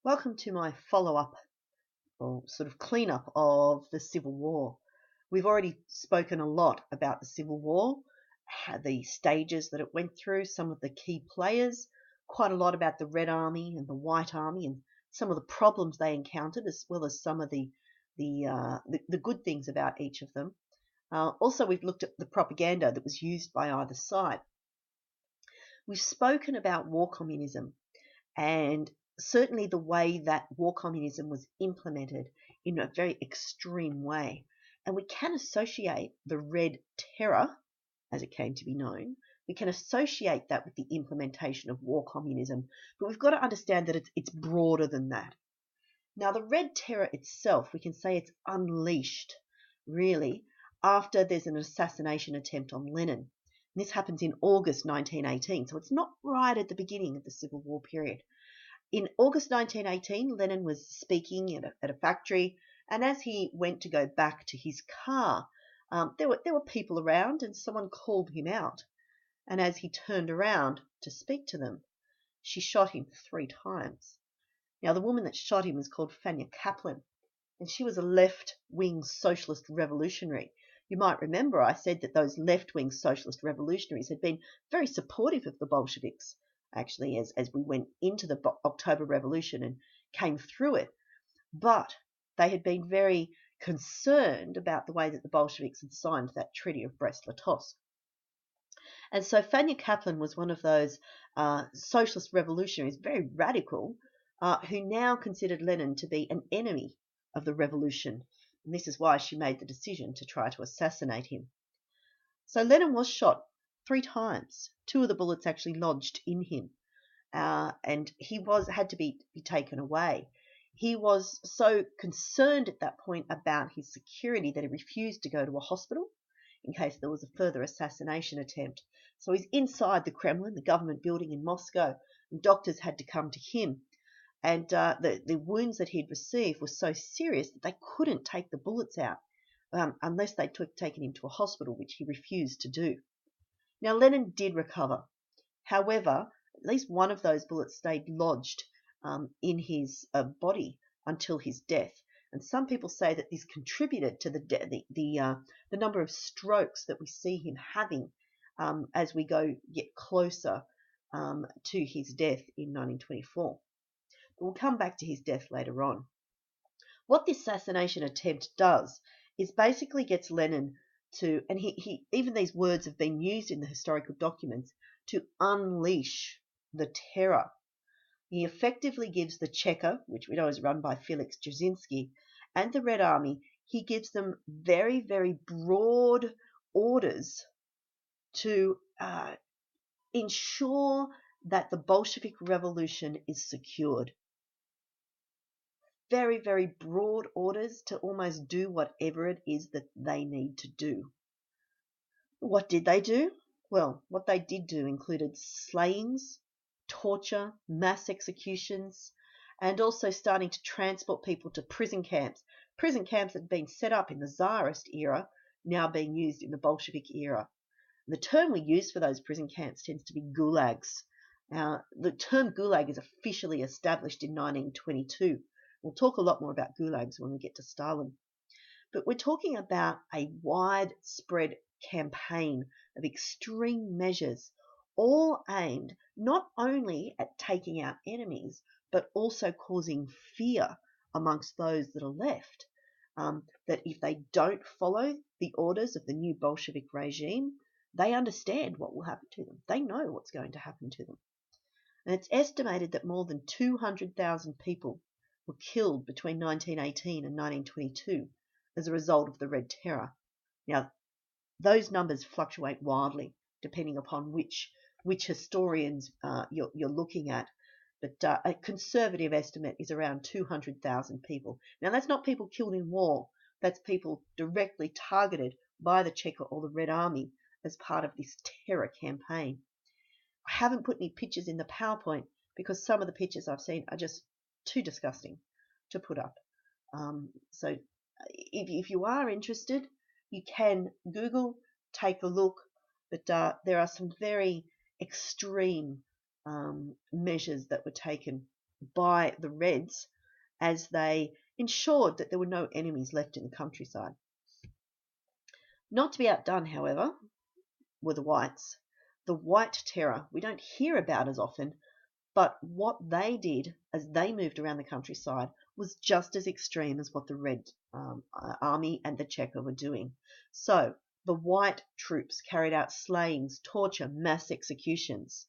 Welcome to my follow-up or sort of cleanup of the Civil War. We've already spoken a lot about the Civil War, the stages that it went through, some of the key players, quite a lot about the Red Army and the White Army and some of the problems they encountered, as well as some of the good things about each of them. Also, we've looked at the propaganda that was used by either side. We've spoken about war communism and certainly the way that war communism was implemented in a very extreme way. And we can associate the Red Terror, as it came to be known, we can associate that with the implementation of war communism. But we've got to understand that it's broader than that. Now, the Red Terror itself, we can say it's unleashed, really, after there's an assassination attempt on Lenin. And this happens in August 1918, so it's not right at the beginning of the Civil War period. In August 1918, Lenin was speaking at a factory, and as he went to go back to his car, there were people around, and someone called him out. And as he turned around to speak to them, she shot him 3 times. Now, the woman that shot him was called Fanya Kaplan, and she was a left-wing socialist revolutionary. You might remember I said that those left-wing socialist revolutionaries had been very supportive of the Bolsheviks, actually, as we went into the October Revolution and came through it. But they had been very concerned about the way that the Bolsheviks had signed that Treaty of Brest-Litovsk. And so Fanya Kaplan was one of those socialist revolutionaries, very radical, who now considered Lenin to be an enemy of the revolution. And this is why she made the decision to try to assassinate him. So Lenin was shot 3 times. 2 of the bullets actually lodged in him, and he had to be taken away. He was so concerned at that point about his security that he refused to go to a hospital in case there was a further assassination attempt. So he's inside the Kremlin, the government building in Moscow, and doctors had to come to him. And the wounds that he'd received were so serious that they couldn't take the bullets out unless they'd taken him to a hospital, which he refused to do. Now, Lenin did recover. However, at least one of those bullets stayed lodged in his body until his death. And some people say that this contributed to the number of strokes that we see him having as we get closer to his death in 1924. But we'll come back to his death later on. What this assassination attempt does is basically gets Lenin to, and he even these words have been used in the historical documents, to unleash the terror. He effectively gives the Cheka, which we know is run by Felix Dzerzhinsky, and the Red Army, he gives them very, very broad orders to ensure that the Bolshevik Revolution is secured. Very, very broad orders to almost do whatever it is that they need to do. What did they do? Well, what they did do included slayings, torture, mass executions, and also starting to transport people to prison camps. Prison camps that had been set up in the Tsarist era, now being used in the Bolshevik era. The term we use for those prison camps tends to be gulags. Now, the term gulag is officially established in 1922. We'll talk a lot more about gulags when we get to Stalin. But we're talking about a widespread campaign of extreme measures, all aimed not only at taking out enemies, but also causing fear amongst those that are left, that if they don't follow the orders of the new Bolshevik regime, they understand what will happen to them. They know what's going to happen to them. And it's estimated that more than 200,000 people were killed between 1918 and 1922 as a result of the Red Terror. Now, those numbers fluctuate wildly depending upon which historians you're looking at, but a conservative estimate is around 200,000 people. Now, that's not people killed in war. That's people directly targeted by the Cheka or the Red Army as part of this terror campaign. I haven't put any pictures in the PowerPoint because some of the pictures I've seen are just too disgusting to put up. So if you are interested, you can Google, take a look, but there are some very extreme measures that were taken by the Reds as they ensured that there were no enemies left in the countryside. Not to be outdone, however, were the Whites. The White Terror we don't hear about as often, but what they did as they moved around the countryside was just as extreme as what the Red Army and the Cheka were doing. So the white troops carried out slayings, torture, mass executions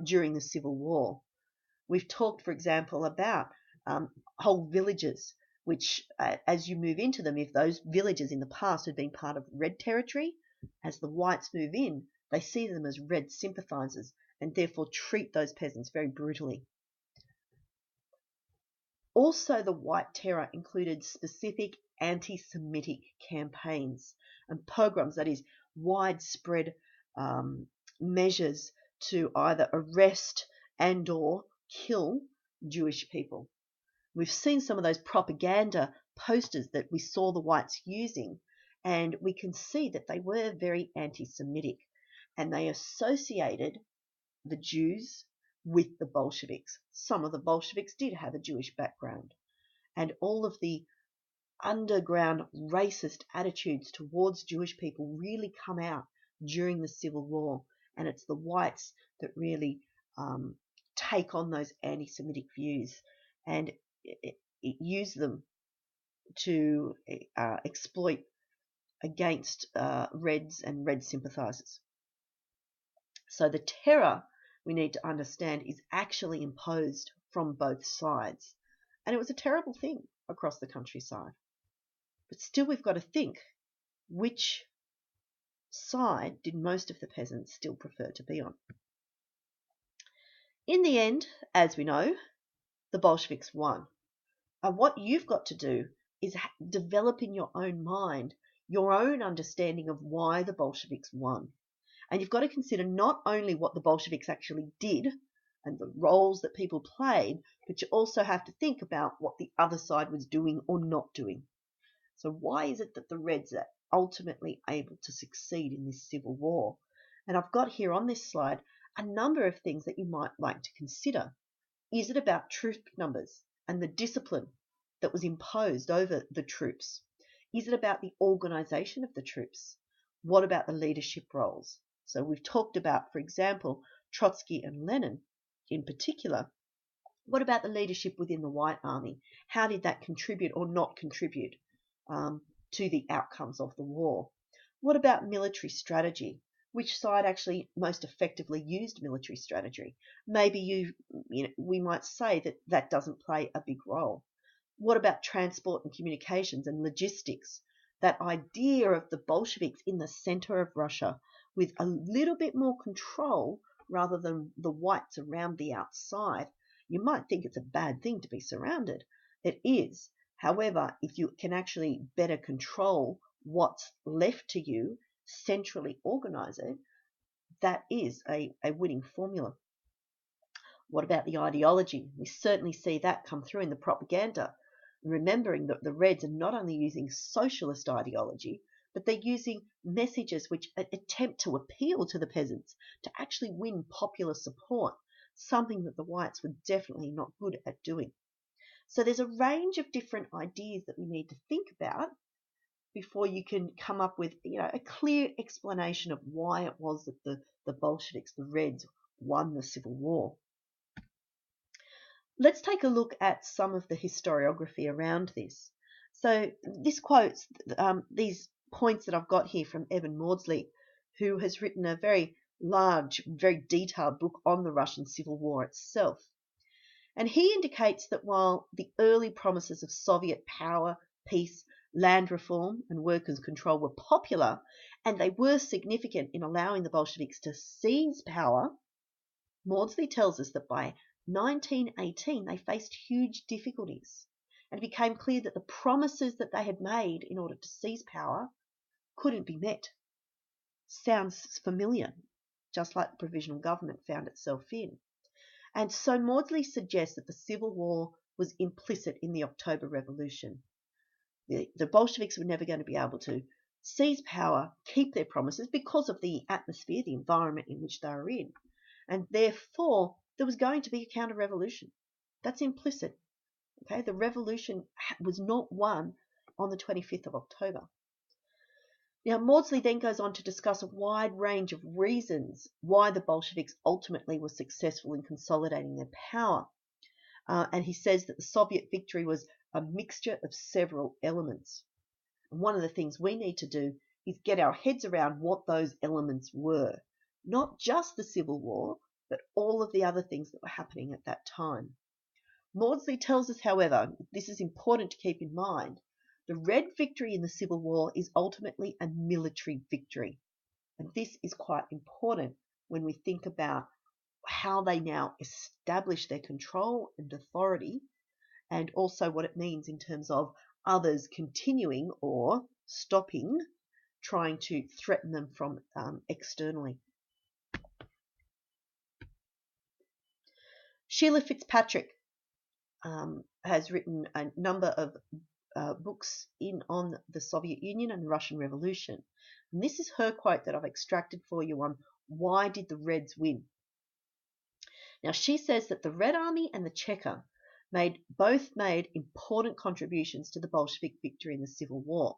during the Civil War. We've talked, for example, about whole villages, which, as you move into them, if those villages in the past had been part of Red territory, as the whites move in, they see them as Red sympathisers and therefore treat those peasants very brutally. Also, the White Terror included specific anti-Semitic campaigns and pogroms, that is, widespread measures to either arrest and or kill Jewish people. We've seen some of those propaganda posters that we saw the whites using, and we can see that they were very anti-Semitic, and they associated the Jews with the Bolsheviks. Some of the Bolsheviks did have a Jewish background, and all of the underground racist attitudes towards Jewish people really come out during the Civil War, and it's the whites that really take on those anti-Semitic views and use them to exploit against Reds and Red sympathisers. So the terror, we need to understand, is actually imposed from both sides. And it was a terrible thing across the countryside. But still we've got to think, which side did most of the peasants still prefer to be on? In the end, as we know, the Bolsheviks won. And what you've got to do is develop in your own mind your own understanding of why the Bolsheviks won. And you've got to consider not only what the Bolsheviks actually did and the roles that people played, but you also have to think about what the other side was doing or not doing. So why is it that the Reds are ultimately able to succeed in this civil war? And I've got here on this slide a number of things that you might like to consider. Is it about troop numbers and the discipline that was imposed over the troops? Is it about the organisation of the troops? What about the leadership roles? So we've talked about, for example, Trotsky and Lenin in particular. What about the leadership within the White Army? How did that contribute or not contribute to the outcomes of the war? What about military strategy? Which side actually most effectively used military strategy? Maybe we might say that that doesn't play a big role. What about transport and communications and logistics? That idea of the Bolsheviks in the center of Russia with a little bit more control rather than the whites around the outside. You might think it's a bad thing to be surrounded. It is. However, if you can actually better control what's left to you, centrally organize it, that is a winning formula. What about the ideology? We certainly see that come through in the propaganda. Remembering that the Reds are not only using socialist ideology, but they're using messages which attempt to appeal to the peasants to actually win popular support, something that the whites were definitely not good at doing. So there's a range of different ideas that we need to think about before you can come up with a clear explanation of why it was that the Bolsheviks, the Reds, won the Civil War. Let's take a look at some of the historiography around this. So this quotes these points that I've got here from Evan Maudsley, who has written a very large, very detailed book on the Russian Civil War itself. And he indicates that while the early promises of Soviet power, peace, land reform and workers' control were popular, and they were significant in allowing the Bolsheviks to seize power, Maudsley tells us that by 1918 they faced huge difficulties, and it became clear that the promises that they had made in order to seize power couldn't be met. Sounds familiar, just like the provisional government found itself in. And so Maudsley suggests that the Civil War was implicit in the October Revolution. The Bolsheviks were never going to be able to seize power, keep their promises because of the atmosphere, the environment in which they were in. And therefore, there was going to be a counter-revolution. That's implicit. Okay, the revolution was not won on the 25th of October. Now, Maudsley then goes on to discuss a wide range of reasons why the Bolsheviks ultimately were successful in consolidating their power. And he says that the Soviet victory was a mixture of several elements. And one of the things we need to do is get our heads around what those elements were. Not just the Civil War, but all of the other things that were happening at that time. Maudsley tells us, however, this is important to keep in mind, the Red victory in the Civil War is ultimately a military victory. And this is quite important when we think about how they now establish their control and authority, and also what it means in terms of others continuing or stopping, trying to threaten them from externally. Sheila Fitzpatrick has written a number of books on the Soviet Union and the Russian Revolution. And this is her quote that I've extracted for you on why did the Reds win. Now, she says that the Red Army and the Cheka both made important contributions to the Bolshevik victory in the Civil War.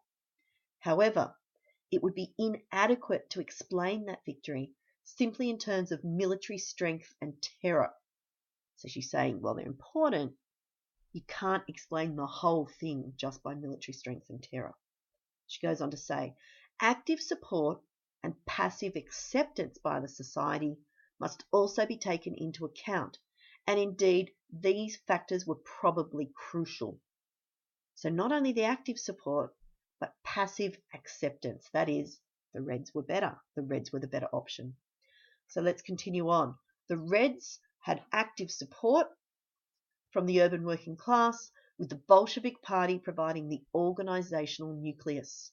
However, it would be inadequate to explain that victory simply in terms of military strength and terror. So she's saying, well, they're important. You can't explain the whole thing just by military strength and terror. She goes on to say, active support and passive acceptance by the society must also be taken into account, and indeed these factors were probably crucial. So not only the active support, but passive acceptance. That is, the Reds were better. The Reds were the better option. So let's continue on. The Reds had active support from the urban working class, with the Bolshevik Party providing the organisational nucleus.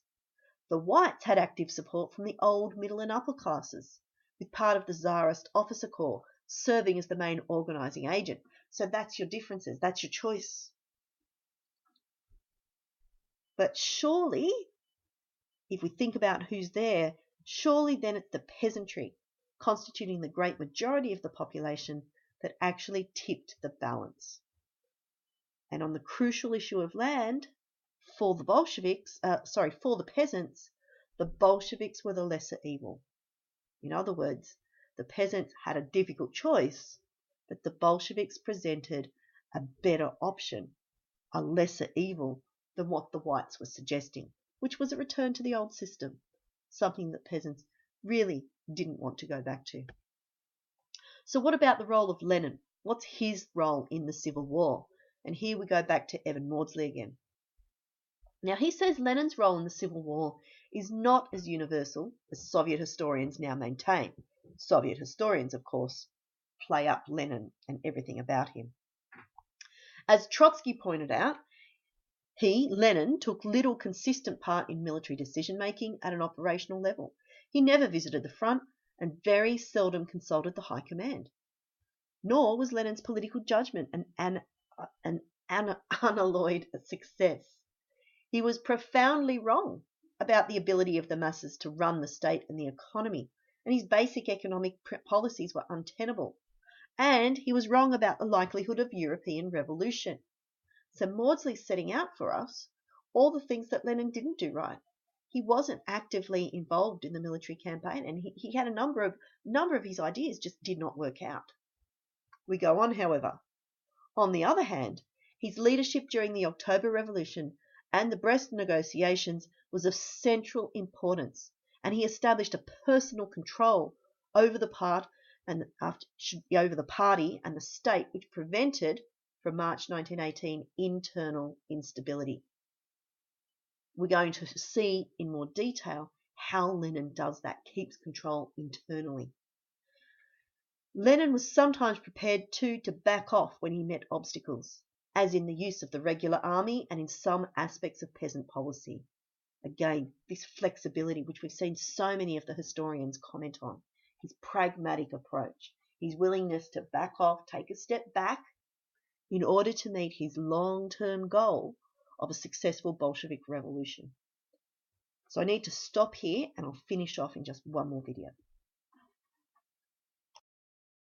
The Whites had active support from the old middle and upper classes, with part of the Tsarist officer corps serving as the main organising agent. So that's your differences, that's your choice. But surely, if we think about who's there, surely then it's the peasantry, constituting the great majority of the population, that actually tipped the balance. And on the crucial issue of land, for the for the peasants, the Bolsheviks were the lesser evil. In other words, the peasants had a difficult choice, but the Bolsheviks presented a better option, a lesser evil than what the whites were suggesting, which was a return to the old system, something that peasants really didn't want to go back to. So what about the role of Lenin? What's his role in the Civil War? And here we go back to Evan Maudsley again. Now, he says Lenin's role in the Civil War is not as universal as Soviet historians now maintain. Soviet historians, of course, play up Lenin and everything about him. As Trotsky pointed out, Lenin, took little consistent part in military decision-making at an operational level. He never visited the front and very seldom consulted the high command. Nor was Lenin's political judgment an unalloyed success. He was profoundly wrong about the ability of the masses to run the state and the economy, and his basic economic policies were untenable. And he was wrong about the likelihood of European revolution. So Maudsley's setting out for us all the things that Lenin didn't do right. He wasn't actively involved in the military campaign, and he had a number of his ideas just did not work out. We go on, however. On the other hand, his leadership during the October Revolution and the Brest negotiations was of central importance, and he established a personal control over the party and the state, which prevented, from March 1918, internal instability. We're going to see in more detail how Lenin does that, keeps control internally. Lenin was sometimes prepared to back off when he met obstacles, as in the use of the regular army and in some aspects of peasant policy. Again, this flexibility, which we've seen so many of the historians comment on, his pragmatic approach, his willingness to back off, take a step back, in order to meet his long-term goal of a successful Bolshevik revolution. So I need to stop here and I'll finish off in just one more video.